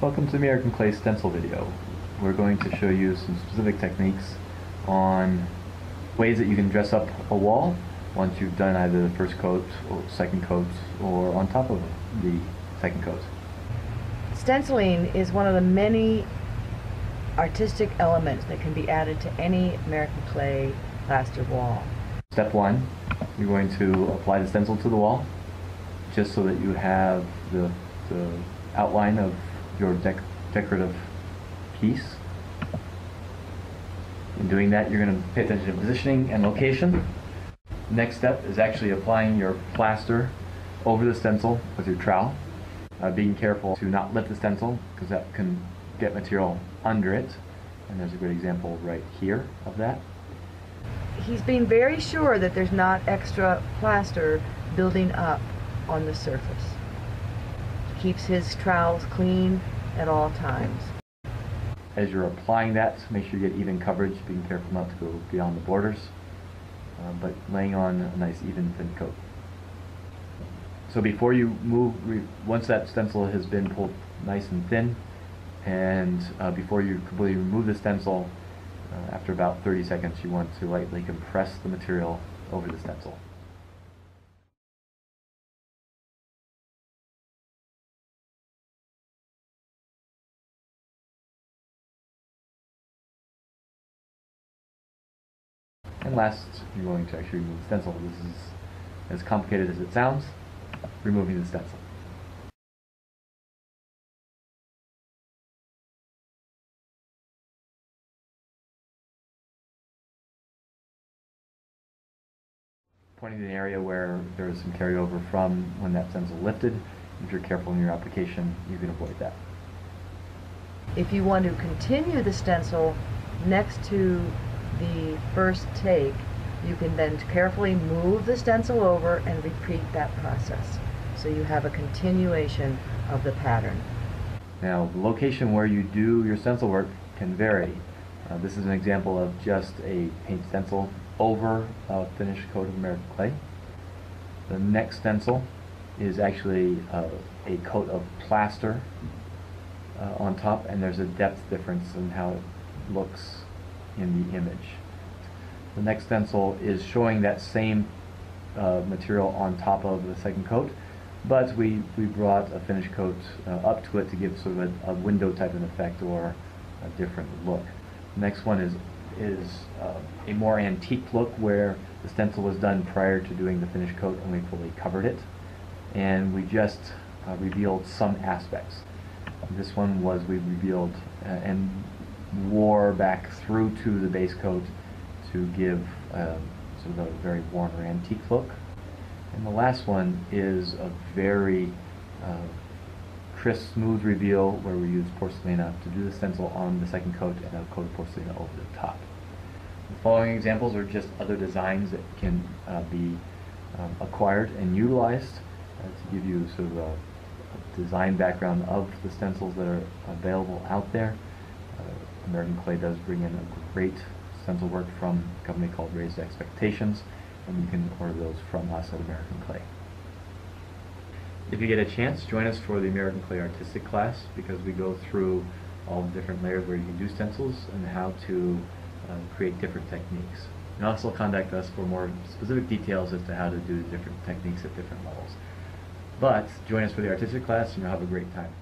Welcome to the American Clay Stencil video. We're going to show you some specific techniques on ways that you can dress up a wall once you've done either the first coat or second coat or on top of the second coat. Stenciling is one of the many artistic elements that can be added to any American Clay plaster wall. Step one, you're going to apply the stencil to the wall just so that you have the outline of your decorative piece. In doing that, you're going to pay attention to positioning and location. Next step is actually applying your plaster over the stencil with your trowel. Being careful to not lift the stencil because that can get material under it. And there's a great example right here of that. He's being very sure that there's not extra plaster building up on the surface. He keeps his trowels clean at all times. As you're applying that, make sure you get even coverage, being careful not to go beyond the borders, but laying on a nice even thin coat. So before you move, once that stencil has been pulled nice and thin, and before you completely remove the stencil, after about 30 seconds you want to lightly compress the material over the stencil. And last, you're going to actually remove the stencil. This is as complicated as it sounds, removing the stencil. Pointing to an area where there is some carryover from when that stencil lifted. If you're careful in your application, you can avoid that. If you want to continue the stencil next to the first take, you can then carefully move the stencil over and repeat that process. So you have a continuation of the pattern. Now, the location where you do your stencil work can vary. This is an example of just a paint stencil over a finished coat of American Clay. The next stencil is actually a coat of plaster on top, and there's a depth difference in how it looks in the image. The next stencil is showing that same material on top of the second coat, but we brought a finished coat up to it to give sort of a window type of effect or a different look. The next one is a more antique look where the stencil was done prior to doing the finished coat and we fully covered it, and we just revealed some aspects. This one was we revealed and wore back through to the base coat to give sort of a very worn or antique look. And the last one is a very crisp, smooth reveal where we use porcelana to do the stencil on the second coat and a coat of porcelana over the top. The following examples are just other designs that can be acquired and utilized to give you sort of a design background of the stencils that are available out there. American Clay does bring in a great stencil work from a company called Raised Expectations, and you can order those from us at American Clay. If you get a chance, join us for the American Clay Artistic class, because we go through all the different layers where you can do stencils and how to create different techniques. And also contact us for more specific details as to how to do different techniques at different levels. But join us for the artistic class and you'll have a great time.